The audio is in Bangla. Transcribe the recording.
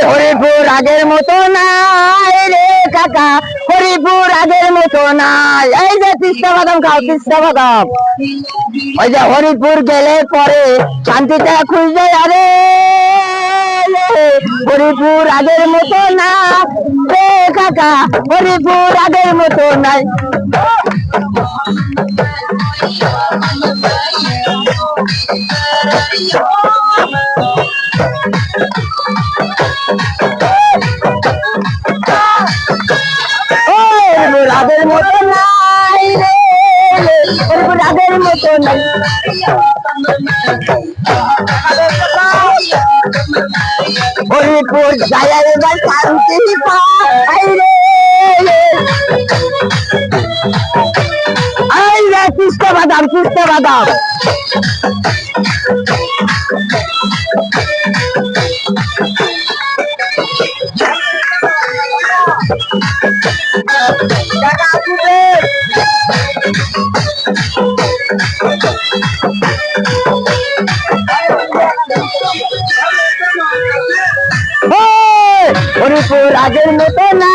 হরিপুর আগের মতো নাই রে কাকা, হরিপুর আগের মতো নাই। এই যে তিস্তা বাদাম খাও, তিস্তা বাদাম। ওই যে হরিপুর গেলে পরে শান্তিটা খুঁজে, আরে হরিপুর আগের মতো না রে কাকা, হরিপুর আগের মতো নাই। আগের মতো নাই রে, হরিপুর আগের মতো নাই। হরিপুর যায় এবার শান্তি পাই রে, এই রে তিস্তা বাদাম, তিস্তা বাদাম। হরিপুর আগের মতো না।